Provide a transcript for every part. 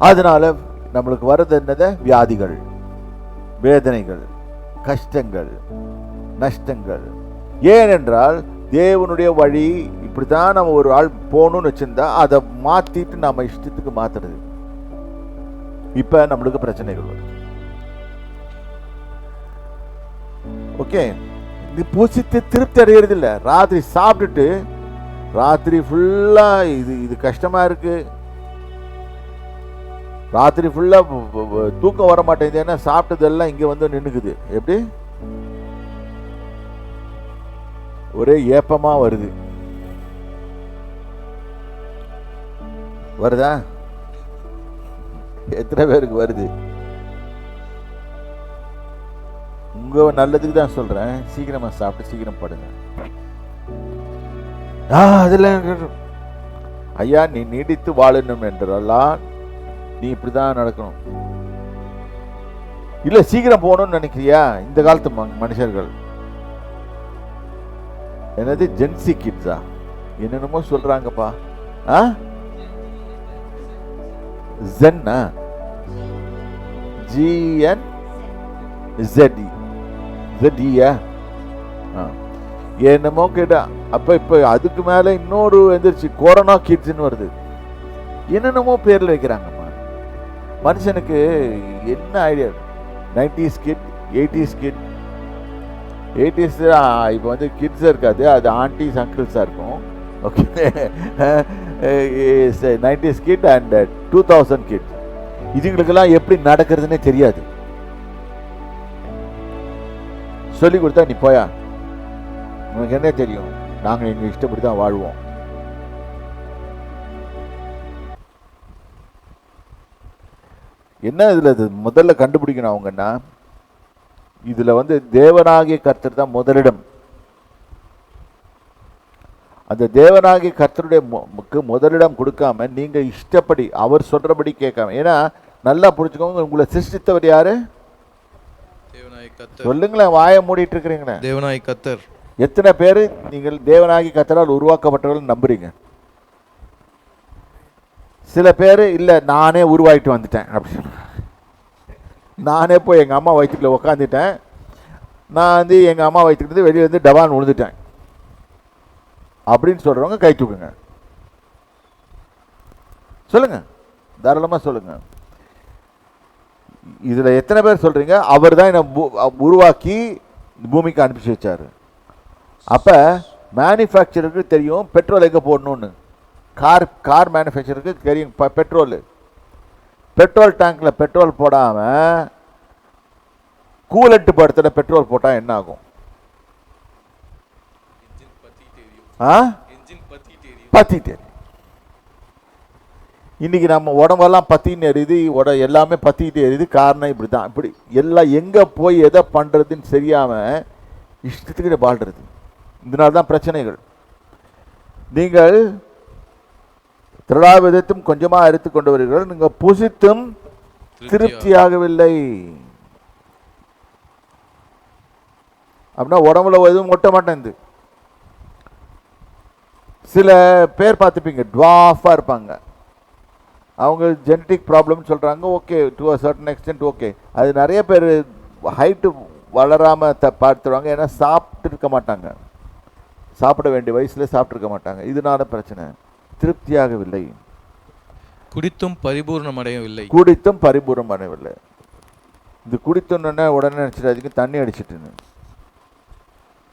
அதனால நம்மளுக்கு வர்றது என்னது? வியாதிகள், வேதனைகள், கஷ்டங்கள், நஷ்டங்கள். ஏனென்றால் தேவனுடைய வழி இப்படித்தான் நம்ம ஒரு ஆள் போகணும்னு வச்சிருந்தா அதை மாத்திட்டு நம்ம இஷ்டத்துக்கு மாத்துறது. இப்ப நம்மளுக்கு பிரச்சனைகள் வருது. ஓகே, நீ பூசித்து திருப்தி அடையிறது இல்லை. ராத்திரி சாப்பிட்டுட்டு ராத்திரி ஃபுல்லா இது கஷ்டமா இருக்கு, ராத்திரி ஃபுல்லா தூக்கம் வர மாட்டேங்குது, ஏன்னா சாப்பிட்டதெல்லாம் இங்க வந்து நின்னுக்குது. எப்படி? ஒரே ஏப்பமா வருது. வருதா? எத்தனை பேருக்கு வருது? உங்க நல்லதுக்கு தான் சொல்றேன். சீக்கிரமா சாப்பிட்டு சீக்கிரம் படுங்க. அதுல ஐயா, நீ நீடித்து வாழணும் என்றெல்லாம் நீ இப்படிதான் நடக்கணும். இல்ல சீக்கிரம் போகணும்னு நினைக்கிறியா? இந்த காலத்து மனுஷர்கள் என்னது ஜென்சி கிட்ஸா என்னென்னமோ சொல்றாங்கப்பா. ஜென்னா ஜிஎன்இ என்னமோ கேட்டா. அப்ப இப்ப அதுக்கு மேல இன்னொரு எந்திரிச்சு கொரோனா கிட்ஸ்ன்னு வருது. என்னென்னமோ பேர்ல வைக்கிறாங்கம்மா. மனுஷனுக்கு என்ன idea? 90s kit, 80s kit. 80s இப்போ வந்து கிட்ஸ் இருக்காது, அது ஆண்டிஸ் அங்கிள்ஸாக இருக்கும். Okay, 90s kid and 2000 kid. இதுங்களுக்கெல்லாம் எப்படி நடக்கிறதுனே தெரியாது. சொல்லி கொடுத்தா நீ போயா, உனக்கு என்ன தெரியும், நாங்கள் எங்கள் இஷ்டப்படி தான் வாழ்வோம். என்ன இதுல முதல்ல கண்டுபிடிக்கணும் அவங்கன்னா, இதுல வந்து தேவனாகிய கர்த்தர் தான் முதலிடம். அந்த தேவனாகிய கர்த்தருடைய முதலிடம் கொடுக்காம நீங்க இஷ்டப்படி அவர் சொல்றபடி கேட்காம. ஏன்னா நல்லா புரிஞ்சுக்கோங்க, உங்களை சிருஷ்டித்தவர் யாரு? சொல்லுங்களேன், வாயை மூடிட்டு இருக்கிறீங்களே. தேவனாகிய கர்த்தர். எத்தனை பேரு நீங்கள் தேவனாகிய கர்த்தரால் உருவாக்கப்பட்டவர்கள் நம்புறீங்க? சில பேர் இல்ல நானே உருவாயிட்டு வந்துட்டேன் அப்படின்னு, நானே போய் எங்கள் அம்மா வயிற்றுக்குள்ள உக்காந்துட்டேன், நான் வந்து எங்கள் அம்மா வயிற்றுக்கிட்டு வெளியே வந்து டபான் விழுந்துட்டேன் அப்படின்னு சொல்கிறவங்க கை தூக்குங்க. சொல்லுங்க, தாராளமாக சொல்லுங்க. இதில் எத்தனை பேர் சொல்கிறீங்க அவர் தான் என்னை உருவாக்கி பூமிக்கு அனுப்பிச்சு வச்சார்? அப்போ மேனுஃபேக்சருக்கு தெரியும் பெட்ரோல் எங்கே போடணும்னு. கார் மேனுஃபேக்சருக்கு தெரியும் பெட்ரோல் டேங்க்ல பெட்ரோல் போடாம கூலண்ட் படுத்துற பெட்ரோல் போட்டா என்ன ஆகும்? பத்திட்டு. இன்னைக்கு நம்ம உடம்பெல்லாம் பத்தின்னு எரியுது, எல்லாமே பத்திட்டு எரியுது. காரணம் இப்படிதான். இப்படி எல்லாம் எங்க போய் எதை பண்றதுன்னு தெரியாம இஷ்டத்துக்கிட்ட வாழ்றது. இதனால்தான் பிரச்சனைகள். நீங்கள் திரளாவிதத்தும் கொஞ்சமா அறுத்து கொண்டு வருகிறீர்கள், நீங்க புசித்தும் திருப்தியாகவில்லை. அப்படின்னா உடம்புல எதுவும் ஒட்ட மாட்டேங்குது. சில பேர் பார்த்துப்பீங்க, டுவாஃபா இருப்பாங்க. அவங்க ஜெனட்டிக் ப்ராப்ளம் சொல்றாங்க. Okay, to a certain extent okay. அது நிறைய பேர் ஹைட்டு வளராம பார்த்துருவாங்க. ஏன்னா சாப்பிட்டு இருக்க மாட்டாங்க, சாப்பிட வேண்டிய வயசுல சாப்பிட்டு இருக்க மாட்டாங்க. இதனால பிரச்சனை. திருப்தியாகவில்லை, குடித்தும் பரிபூர்ணம் அடையவில்லை. இது குடித்தோன்னு உடனே நினைச்சிடாதீங்க தண்ணி அடிச்சிட்டுன்னு.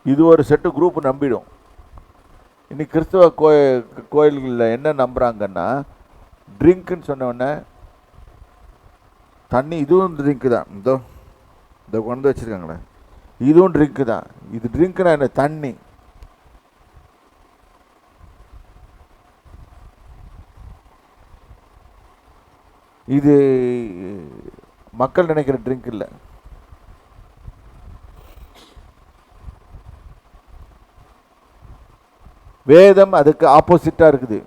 இது ஒரு செட்டு குரூப் நம்பிடும். இன்னைக்கு கிறிஸ்தவ கோயில்களில் என்ன நம்புறாங்கன்னா, ட்ரிங்க்னு சொன்ன உடனே தண்ணி, இதுவும் ட்ரிங்க் தான். இதோ கொண்டு வச்சிருக்காங்களே, இதுவும் ட்ரிங்க் தான். இது ட்ரிங்க்னா என்ன? தண்ணி. இது மக்கள் நினைக்கிற ட்ரிங்க் இல்லை. வேதம் அதுக்கு ஆப்போசிட்டா இருக்குது.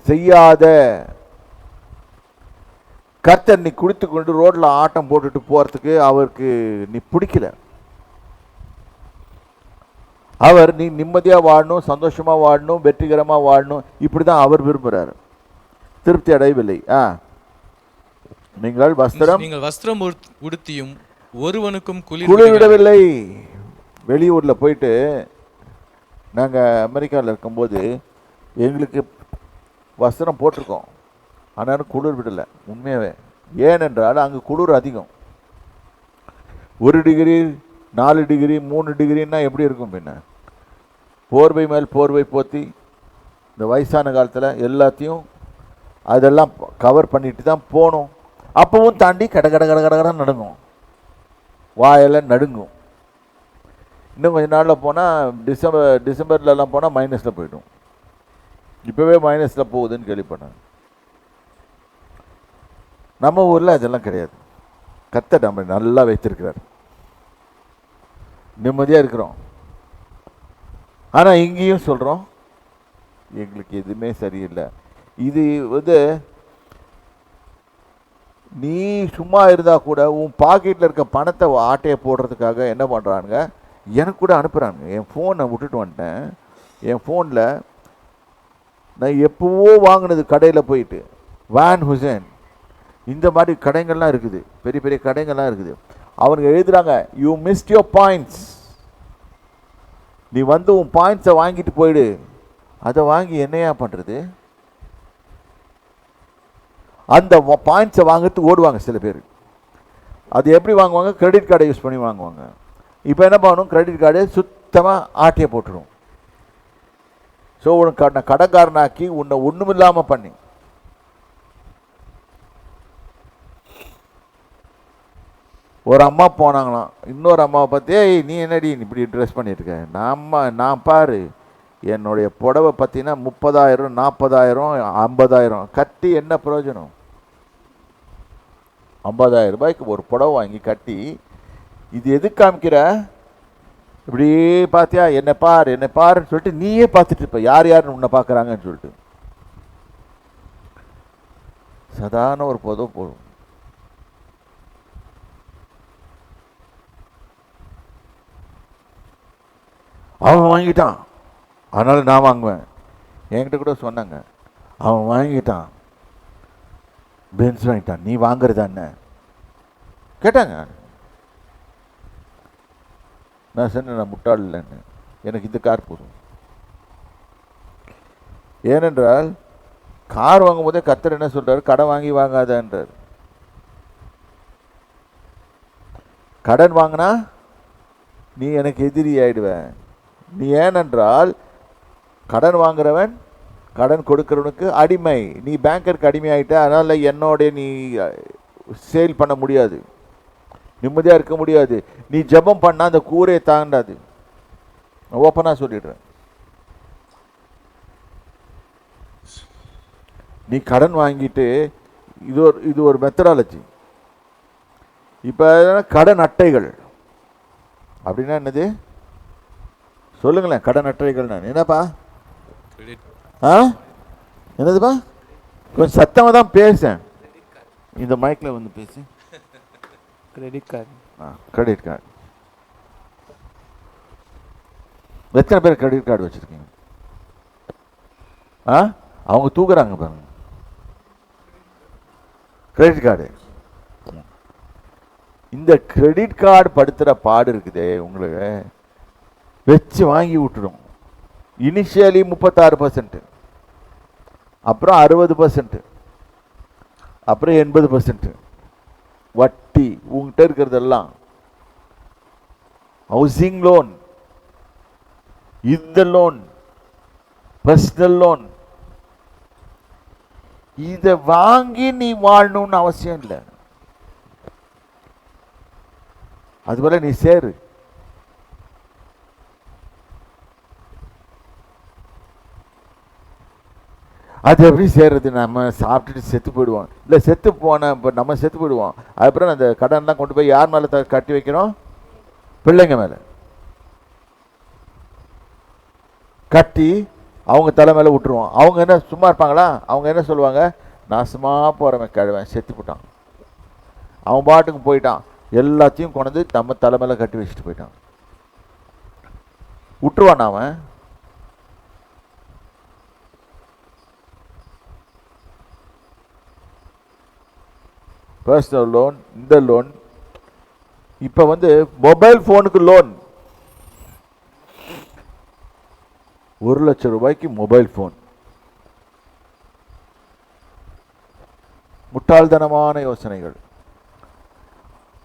செய்யாத. கர்த்தர் நீ குடித்து கொண்டு ரோட்ல ஆட்டம் போட்டுட்டு போறதுக்கு அவருக்கு நீ பிடிக்கல. அவர் நீ நிம்மதியா வாழணும், சந்தோஷமா வாழணும், வெற்றிகரமா வாழணும், இப்படிதான் அவர் விரும்புறாரு. திருப்தி அடையவில்லை. நீங்கள் வஸ்திரம் நீங்கள் வஸ்திரம் உடுத்தியும் ஒருவனுக்கும் குளிர் குளிர் விடவில்லை. வெளியூரில் போயிட்டு நாங்கள் அமெரிக்காவில் இருக்கும்போது எங்களுக்கு வஸ்திரம் போட்டிருக்கோம், ஆனாலும் குளிர் விடலை உண்மையாகவே. ஏனென்றால் அங்கே குளிர் அதிகம். 1 டிகிரி 4 டிகிரி 3 டிகிரின்னா எப்படி இருக்கும்? பின்ன போர்வை மேல் போர்வை போற்றி இந்த வயசான காலத்தில் எல்லாத்தையும் அதெல்லாம் கவர் பண்ணிட்டு தான் போகணும். அப்பவும் தாண்டி கட கட கட கடை நடுங்கும், வாயெல்லாம் நடுங்கும். இன்னும் கொஞ்ச நாளில் போனால் டிசம்பர்லலாம் போனால் மைனஸில் போய்டும். இப்போவே மைனஸில் போகுதுன்னு கேள்விப்பட்டேன். நம்ம ஊரில் அதெல்லாம் கிடையாது. கர்த்தர் நம்ம நல்லா வைத்திருக்கிறார், நிம்மதியாக இருக்கிறோம். ஆனால் இங்கேயும் சொல்கிறோம் எங்களுக்கு எதுவுமே சரியில்லை. இது நீ சும்மா இருந்தால் கூட உன் பாக்கெட்டில் இருக்க பணத்தை ஆட்டையை போடுறதுக்காக என்ன பண்ணுறானுங்க, எனக்கு கூட அனுப்புகிறானுங்க. என் ஃபோனை விட்டுட்டு வந்துட்டேன். என் ஃபோனில் நான் எப்போவோ வாங்கினது கடையில் போயிட்டு வான் ஹுசேன் இந்த மாதிரி கடைகள்லாம் இருக்குது, பெரிய பெரிய கடைகள்லாம் இருக்குது. அவனுங்க எழுதுகிறாங்க, யூ மிஸ்ட் யோர் பாயிண்ட்ஸ். நீ வந்து உன் பாயிண்ட்ஸை வாங்கிட்டு போயிடு. அதை வாங்கி என்னையா பண்ணுறது? அந்த பாயிண்ட்ஸை வாங்கிறதுக்கு ஓடுவாங்க சில பேர். அது எப்படி வாங்குவாங்க? கிரெடிட் கார்டை யூஸ் பண்ணி வாங்குவாங்க. இப்போ என்ன பண்ணணும்? கிரெடிட் கார்டு சுத்தமாக ஆட்டையை போட்டுடும். ஸோ உனக்கு கடைக்காரனாக்கி உன்னை ஒன்றும் இல்லாமல் பண்ணி. ஒரு அம்மா போனாங்களாம், இன்னொரு அம்மாவை பார்த்து, ஏய் நீ என்னடி இப்படி ட்ரெஸ் பண்ணியிருக்க? நான் பாரு, என்னுடைய புடவை பார்த்தீங்கன்னா 30,000 40,000 50,000 கட்டி என்ன பிரயோஜனம்? 50,000 ரூபாய்க்கு ஒரு புடவை வாங்கி கட்டி இது எதுக்கு காமிக்கிற? இப்படியே பார்த்தியா, என்னை பாருன்னு சொல்லிட்டு நீயே பார்த்துட்டு இருப்ப, யார் உன்னை பார்க்குறாங்கன்னு சொல்லிட்டு. சாதாரண ஒரு புடவை போதும். அவன் வாங்கிட்டான், அதனால நான் வாங்குவேன். என்கிட்ட கூட சொன்னாங்க, அவன் வாங்கிட்டான், பென்ஸ் வாங்கிட்டான், நீ வாங்குறதா என்ன கேட்டாங்க. நான் சொன்னேன், நான் முட்டாள் இல்லைன்னு, எனக்கு இந்த கார் போதும். ஏனென்றால் கார் வாங்கும் போதே கர்த்தர் என்ன சொல்றாரு? கடன் வாங்கி வாங்காதன்றார். கடன் வாங்கினா நீ எனக்கு எதிரி ஆயிடுவேன். நீ ஏனென்றால் கடன் வாங்குறவன் கடன் கொடுக்கிறவனுக்கு அடிமை. நீ பேங்கருக்கு அடிமை ஆகிட்ட, அதனால் என்னோட நீ சேல் பண்ண முடியாது, நிம்மதியாக இருக்க முடியாது. நீ ஜெபம் பண்ணால் அந்த கூரையை தாண்டாது. நான் ஓப்பனாக சொல்லிடுறேன். நீ கடன் வாங்கிட்டு இது ஒரு மெத்தடாலஜி. இப்போ கடன் அட்டைகள் அப்படின்னா என்னது சொல்லுங்களேன்? கடன் அட்டைகள் நான் என்னப்பா? என்னதுப்பா? கொஞ்சம் சத்தமாக தான் பேசேன், இந்த மைக்கில் வந்து பேசு. Credit card. Credit card. எத்தனை பேர் கிரெடிட் கார்டு வச்சுருக்கீங்க? அவங்க தூக்குறாங்க பாருங்க கிரெடிட் கார்டு. இந்த கிரெடிட் கார்டு படுத்துகிற பாடு இருக்குதே உங்களுக்கு, வச்சு வாங்கி விட்டுடும். இனிஷியலி 36%, அப்புறம் 60%, அப்புறம் 80% வட்டி. உங்ககிட்ட இருக்கிறதெல்லாம் ஹவுசிங் லோன், இந்த லோன், பர்சனல் லோன். இதை வாங்கி நீ வாழணும்னு அவசியம் இல்லை. அதுபோல நீ சேரு. அது எப்படி சேர்றது? நம்ம சாப்பிட்டுட்டு செத்து போயிடுவோம், இல்லை செத்து போன இப்போ நம்ம செத்து போயிடுவோம். அதுக்கப்புறம் அந்த கடன்லாம் கொண்டு போய் யார் மேலே கட்டி வைக்கிறோம்? பிள்ளைங்க மேலே கட்டி அவங்க தலை மேலே விட்டுருவோம். அவங்க என்ன சும்மா இருப்பாங்களா? அவங்க என்ன சொல்லுவாங்க? நாசமாக போகிறவன் கழுவன் செத்து போட்டான், அவன் பாட்டுக்கு போயிட்டான், எல்லாத்தையும் கொண்டு நம்ம தலை மேலே கட்டி வச்சுட்டு போயிட்டான். விட்டுருவான் அவன். பர்சனல் லோன், இந்த லோன். இப்போ வந்து மொபைல் ஃபோனுக்கு லோன், 1,00,000 ரூபாய்க்கு மொபைல் ஃபோன். முட்டாள்தனமான யோசனைகள்.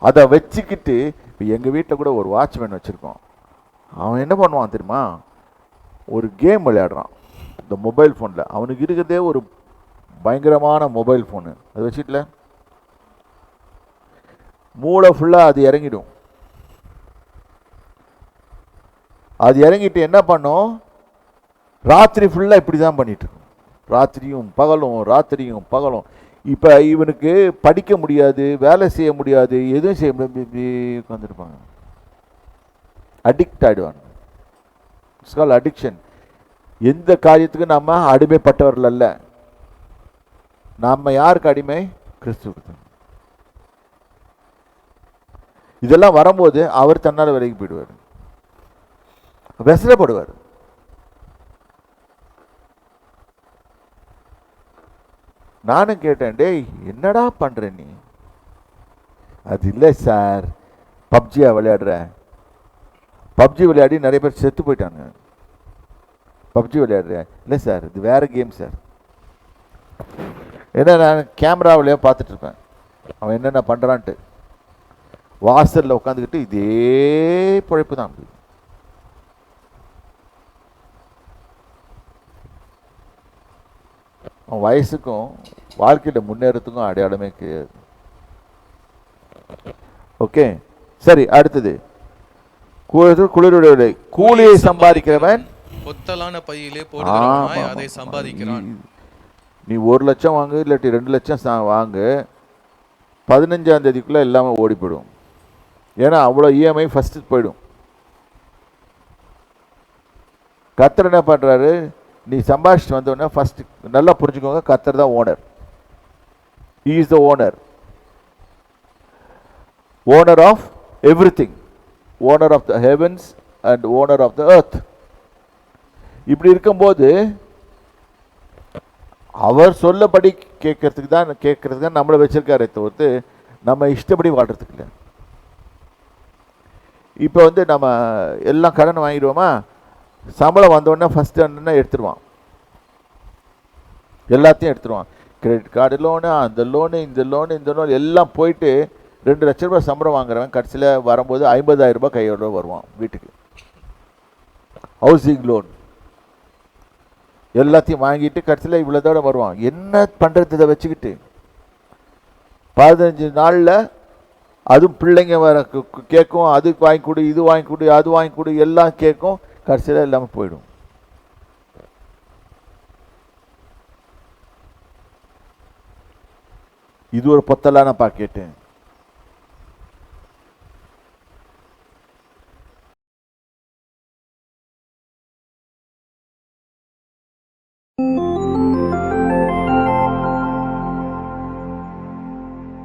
அதை வச்சுக்கிட்டு இப்போ எங்கள் வீட்டில் கூட ஒரு வாட்ச்மேன் வச்சுருக்கோம். அவன் என்ன பண்ணுவான் தெரியுமா, ஒரு கேம் விளையாடுறான் இந்த மொபைல் ஃபோனில். அவனுக்கு இருக்கிறதே ஒரு பயங்கரமான மொபைல் ஃபோனு. அது வச்சுக்கல மூளை ஃபுல்லாக அது இறங்கிடும். அது இறங்கிட்டு என்ன பண்ணும், ராத்திரி ஃபுல்லாக இப்படி தான் பண்ணிட்டு இருக்கும். ராத்திரியும் பகலும், ராத்திரியும் பகலும். இப்போ இவனுக்கு படிக்க முடியாது, வேலை செய்ய முடியாது, எதுவும் செய்ய முடியாது, இப்படி உட்காந்துருப்பாங்க. அடிக்ட் ஆகிடுவாங்க. It's call addiction. எந்த காரியத்துக்கும் நம்ம அடிமைப்பட்டவர்கள் அல்ல. நம்ம யாருக்கு அடிமை? கிறிஸ்துவுக்கு. இதெல்லாம் வரும்போது அவர் தன்னால் விலகி போயிடுவார், வெசரப்படுவார். நானும் கேட்டேன், டேய் என்னடா பண்ற நீ? அது இல்லை சார், பப்ஜியா விளையாடுற. பப்ஜி விளையாடி நிறைய பேர் செத்து போயிட்டாங்க. பப்ஜி விளையாடுற? இல்லை சார், இது வேற கேம் சார். ஏன்னா நான் கேமராவிலேயே பார்த்துட்டு இருப்பேன் அவன் என்னென்ன பண்ணுறான்ட்டு. வாசலில் உட்காந்துக்கிட்டு இதே பிழைப்பு தான். அவன் வயசுக்கும் வாழ்க்கையில் முன்னேறத்துக்கும் அடையாளமே கிடையாது. ஓகே, சரி. அடுத்தது குளிருடைய கூலியை சம்பாதிக்கிறவன் பொத்தலான பையிலே போடுகிறவனாய் அதை சம்பாதிக்கிறான். நீ 1,00,000 வாங்கு, இல்லாட்டி 2,00,000 வாங்கு, 15ஆம் தேதிக்குள்ளே எல்லாமே ஓடி போயிடும். ஏன்னா அவ்வளோ இஎம்ஐ ஃபஸ்ட்டு போயிடும். கர்த்தர் என்ன பண்ணுறாரு, நீ சம்பாதிச்சுட்டு வந்தோடனே ஃபஸ்ட்டு நல்லா புரிஞ்சுக்கோங்க, கர்த்தர் தான் owner. He is the owner, owner of everything, owner of the heavens and owner of the earth. இப்படி இருக்கும்போது அவர் சொல்லபடி கேட்கறதுக்கு தான் நம்மளை வச்சிருக்காரே தவிர்த்து நம்ம இஷ்டப்படி வாழ்றதுக்கு இல்லை. இப்போ வந்து நம்ம எல்லாம் கடன் வாங்கிடுவோமா, சம்பளம் வந்தோடனே ஃபஸ்ட்டு என்ன எடுத்துருவான், எல்லாத்தையும் எடுத்துருவான். கிரெடிட் கார்டு லோனு, அந்த லோனு, இந்த லோனு, இந்த லோன் எல்லாம் போயிட்டு 2,00,000 ரூபாய் சம்பளம் வாங்குறவன் கடைசியில் வரும்போது 50,000 ரூபாய் கையோட வருவான் வீட்டுக்கு. ஹவுசிங் லோன் எல்லாத்தையும் வாங்கிட்டு கடைசியில் இவ்வளோதோட வருவான். என்ன பண்ணுறது இதை வச்சுக்கிட்டு? 15 நாளில் அதுவும் பிள்ளைங்க வர கேட்கும், அதுக்கு வாங்கி கொடு, இது வாங்கி கொடு, அது வாங்கி கொடு, எல்லாம் கேட்கும், கடைசியில் இல்லாமல் போயிடும். இது ஒரு பொத்தலான பாக்கெட்டு.